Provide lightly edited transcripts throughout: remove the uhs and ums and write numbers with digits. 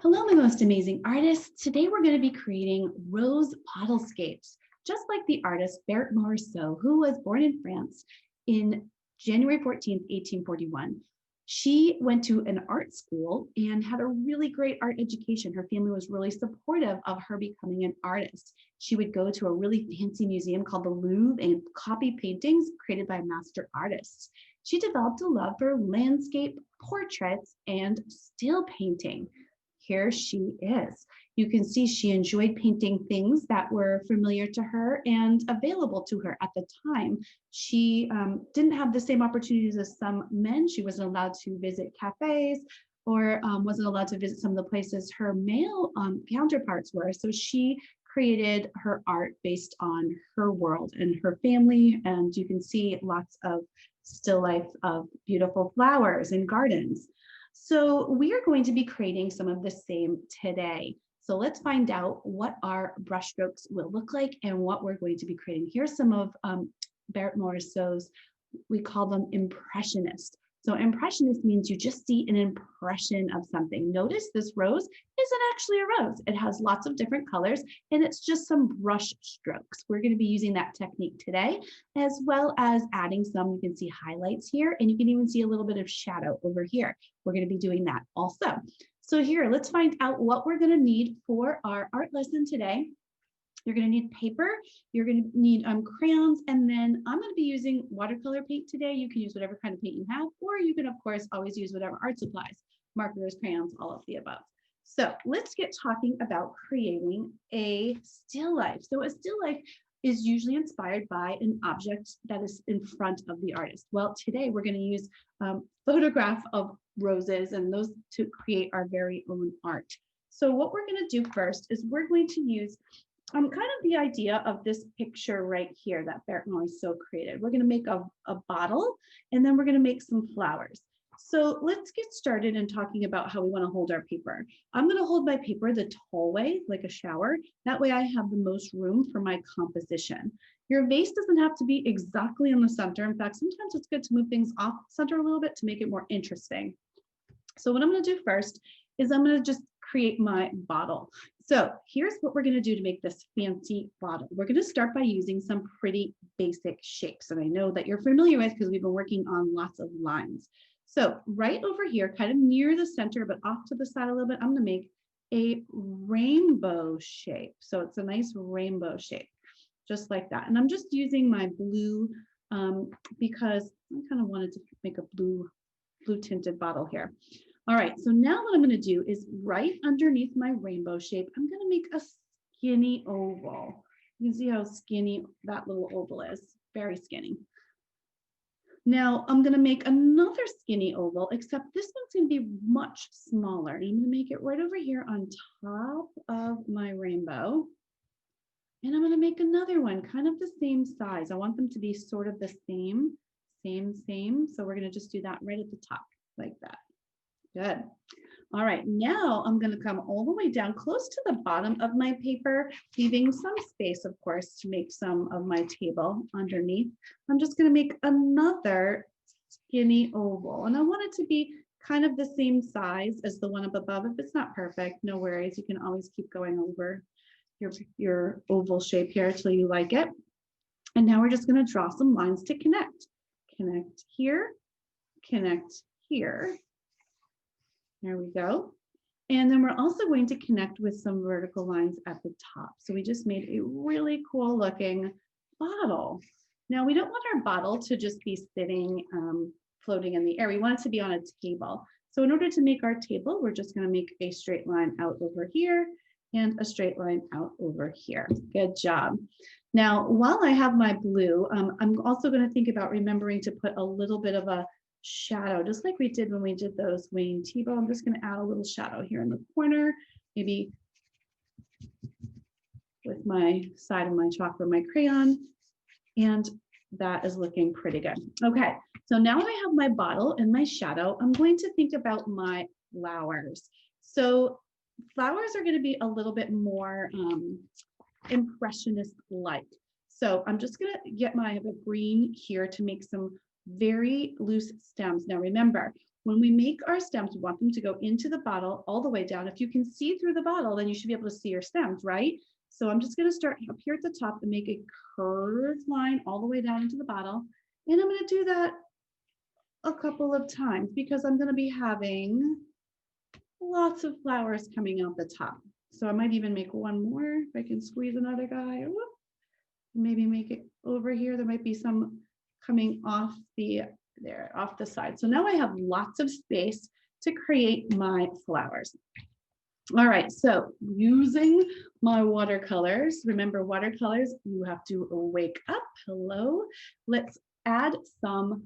Hello, my most amazing artists. Today we're going to be creating rose bottlescapes, just like the artist Berthe Morisot, who was born in France in January 14th, 1841. She went to an art school and had a really great art education. Her family was really supportive of her becoming an artist. She would go to a really fancy museum called the Louvre and copy paintings created by master artists. She developed a love for landscape, portraits, and still painting. Here she is. You can see she enjoyed painting things that were familiar to her and available to her at the time. She didn't have the same opportunities as some men. She wasn't allowed to visit cafes or wasn't allowed to visit some of the places her male counterparts were. So she created her art based on her world and her family. And you can see lots of still life of beautiful flowers and gardens. So we are going to be creating some of the same today. So let's find out what our brushstrokes will look like and what we're going to be creating. Here's some of Berthe Morisot's, we call them impressionist. So impressionist means you just see an impression of something. Notice this rose isn't actually a rose. It has lots of different colors and it's just some brush strokes. We're going to be using that technique today, as well as adding some, you can see highlights here, and you can even see a little bit of shadow over here. We're going to be doing that also. So here, let's find out what we're going to need for our art lesson today. You're going to need paper, you're going to need crayons, and then I'm going to be using watercolor paint today. You can use whatever kind of paint you have, or you can, of course, always use whatever art supplies, markers, crayons, all of the above. So let's get talking about creating a still life. So a still life is usually inspired by an object that is in front of the artist. Well, today we're going to use photograph of roses and those to create our very own art. So what we're going to do first is we're going to use kind of the idea of this picture right here that Berthe Morisot created. We're going to make a bottle, and then we're going to make some flowers. So let's get started in talking about how we want to hold our paper. I'm going to hold my paper the tall way, like a shower. That way I have the most room for my composition. Your vase doesn't have to be exactly in the center. In fact, sometimes it's good to move things off center a little bit to make it more interesting. So what I'm going to do first is I'm going to just create my bottle. So here's what we're going to do to make this fancy bottle. We're going to start by using some pretty basic shapes. And I know that you're familiar with because we've been working on lots of lines. So right over here, kind of near the center, but off to the side a little bit, I'm going to make a rainbow shape. So it's a nice rainbow shape, just like that. And I'm just using my blue because I kind of wanted to make a blue tinted bottle here. All right, so now what I'm going to do is right underneath my rainbow shape, I'm going to make a skinny oval. You can see how skinny that little oval is, very skinny. Now I'm going to make another skinny oval, except this one's going to be much smaller. And I'm going to make it right over here on top of my rainbow. And I'm going to make another one, kind of the same size. I want them to be sort of the same. So we're going to just do that right at the top, like that. Good. All right, now I'm going to come all the way down close to the bottom of my paper, leaving some space, of course, to make some of my table underneath. I'm just going to make another skinny oval, and I want it to be kind of the same size as the one up above. If it's not perfect, no worries. You can always keep going over your oval shape here until you like it. And now we're just going to draw some lines to connect. Connect here, connect here. There we go. And then we're also going to connect with some vertical lines at the top. So we just made a really cool looking bottle. Now we don't want our bottle to just be sitting, floating in the air. We want it to be on a table. So in order to make our table, we're just going to make a straight line out over here and a straight line out over here. Good job. Now, while I have my blue, I'm also going to think about remembering to put a little bit of a shadow, just like we did when we did those Wayne Thiebaud. I'm just going to add a little shadow here in the corner, maybe with my side of my chalk or my crayon, and that is looking pretty good. Okay, so now I have my bottle and my shadow. I'm going to think about my flowers. So flowers are going to be a little bit more impressionist-like. So I'm just going to get my green here to make some very loose stems. Now remember, when we make our stems, we want them to go into the bottle all the way down. If you can see through the bottle, then you should be able to see your stems, right? So I'm just going to start up here at the top and make a curved line all the way down into the bottle. And I'm going to do that a couple of times because I'm going to be having lots of flowers coming out the top. So I might even make one more if I can squeeze another guy. Whoop. Maybe make it over here. There might be some coming off off the side. So now I have lots of space to create my flowers. All right, so using my watercolors, remember watercolors, you have to wake up. Hello. Let's add some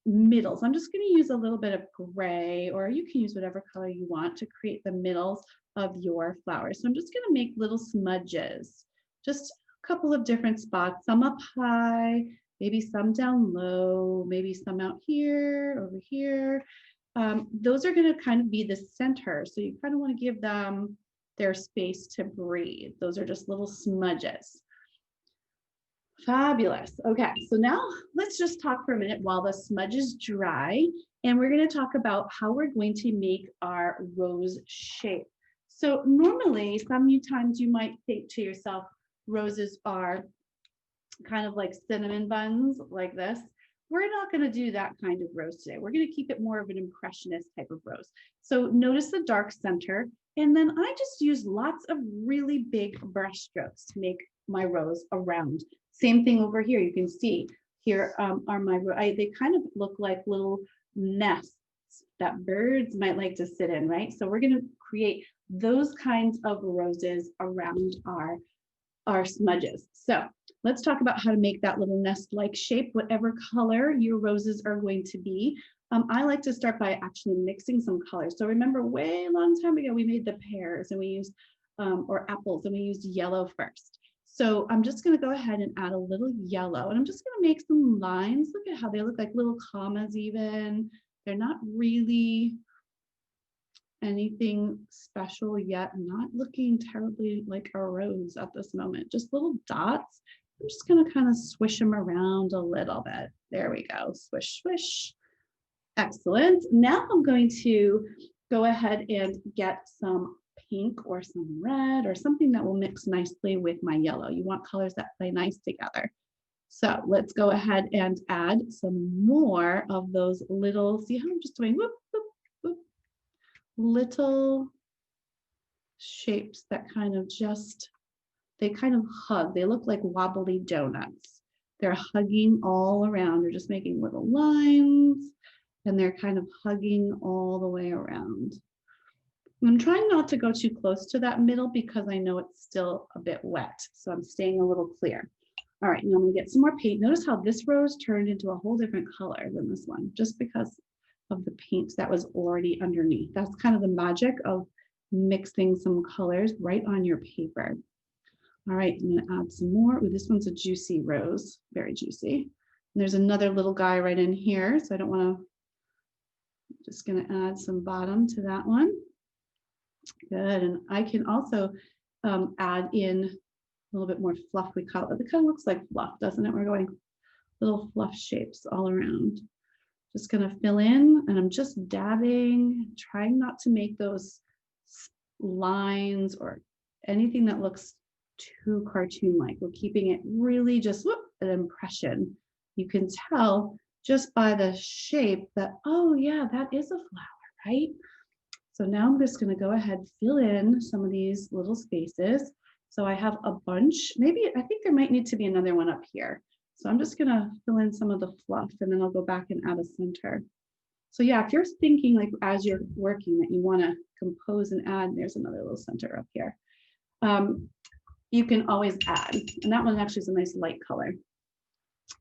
middles. I'm just going to use a little bit of gray, or you can use whatever color you want to create the middles of your flowers. So I'm just going to make little smudges, just a couple of different spots, some up high, maybe some down low, maybe some out here, over here. Those are going to kind of be the center. So you kind of want to give them their space to breathe. Those are just little smudges. Fabulous. Okay, so now let's just talk for a minute while the smudges dry, and we're going to talk about how we're going to make our rose shape. So normally, sometimes you might think to yourself, roses are kind of like cinnamon buns like this. We're not going to do that kind of rose today. We're going to keep it more of an impressionist type of rose. So notice the dark center. And then I just use lots of really big brush strokes to make my rose around. Same thing over here. You can see here are my, they kind of look like little nests that birds might like to sit in, right? So we're going to create those kinds of roses around our smudges. So let's talk about how to make that little nest-like shape, whatever color your roses are going to be. I like to start by actually mixing some colors. So remember way a long time ago, we made the pears and we used, or apples, and we used yellow first. So I'm just gonna go ahead and add a little yellow, and I'm just gonna make some lines. Look at how they look like little commas even. They're not really anything special yet. I'm not looking terribly like a rose at this moment, just little dots. I'm just gonna kind of swish them around a little bit. There we go, swish, swish. Excellent. Now I'm going to go ahead and get some pink or some red or something that will mix nicely with my yellow. You want colors that play nice together. So let's go ahead and add some more of those little, see how I'm just doing whoop, whoop, whoop, little shapes that kind of just, they kind of hug. They look like wobbly donuts. They're hugging all around. They're just making little lines and they're kind of hugging all the way around. I'm trying not to go too close to that middle because I know it's still a bit wet. So I'm staying a little clear. All right, now I'm gonna get some more paint. Notice how this rose turned into a whole different color than this one, just because of the paint that was already underneath. That's kind of the magic of mixing some colors right on your paper. All right, I'm gonna add some more. Ooh, this one's a juicy rose, very juicy. And there's another little guy right in here, so I don't wanna, I'm just gonna add some bottom to that one. Good, and I can also add in a little bit more fluff. We call it, it kind of looks like fluff, doesn't it? We're going little fluff shapes all around. Just gonna fill in, and I'm just dabbing, trying not to make those lines or anything that looks too cartoon-like. We're keeping it really just whoop, an impression. You can tell just by the shape that, oh yeah, that is a flower, right? So now I'm just gonna go ahead, fill in some of these little spaces. So I have a bunch, maybe, I think there might need to be another one up here. So I'm just gonna fill in some of the fluff and then I'll go back and add a center. So yeah, if you're thinking like as you're working that you wanna compose and add, there's another little center up here. You can always add, and that one actually is a nice light color.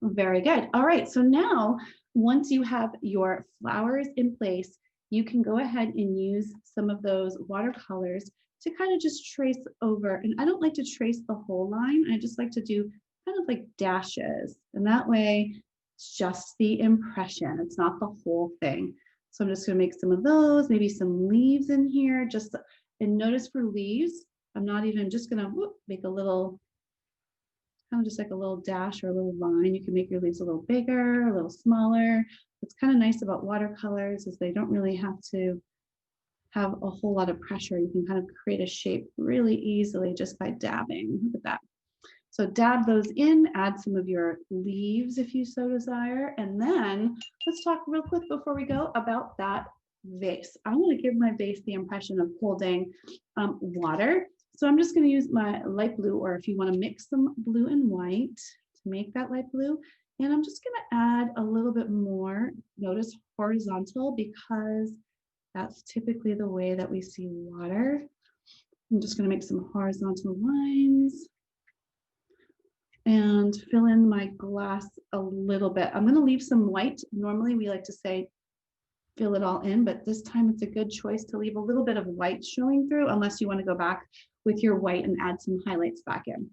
Very good. All right, so now once you have your flowers in place, you can go ahead and use some of those watercolors to kind of just trace over. And I don't like to trace the whole line. I just like to do kind of like dashes. And that way it's just the impression. It's not the whole thing. So I'm just gonna make some of those, maybe some leaves in here. Just, and notice for leaves, I'm not even just gonna make a little, kind of just like a little dash or a little line. You can make your leaves a little bigger, a little smaller. What's kind of nice about watercolors is they don't really have to have a whole lot of pressure. You can kind of create a shape really easily just by dabbing. Look at that. So dab those in, add some of your leaves if you so desire. And then let's talk real quick before we go about that vase. I want to give my vase the impression of holding water. So I'm just going to use my light blue, or if you want to mix some blue and white to make that light blue. And I'm just going to add a little bit more, notice horizontal, because that's typically the way that we see water. I'm just going to make some horizontal lines and fill in my glass a little bit. I'm going to leave some white. Normally we like to say fill it all in, but this time it's a good choice to leave a little bit of white showing through, unless you want to go back with your white and add some highlights back in.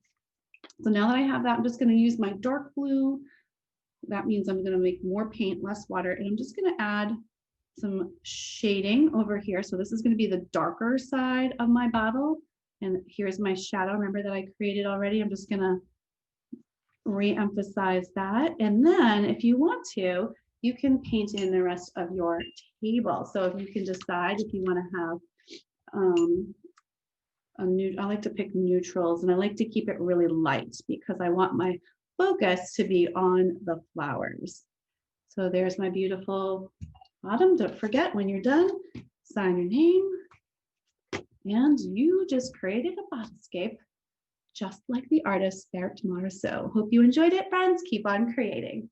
So now that I have that, I'm just going to use my dark blue. That means I'm going to make more paint, less water, and I'm just going to add some shading over here. So this is going to be the darker side of my bottle. And here's my shadow, remember, that I created already. I'm just going to re-emphasize that. And then if you want to, you can paint in the rest of your table. So if you can decide if you want to have I like to pick neutrals, and I like to keep it really light because I want my focus to be on the flowers. So there's my beautiful bottom. Don't forget, when you're done, sign your name. And you just created a bottlescape just like the artist Berthe Morisot. Hope you enjoyed it, friends. Keep on creating.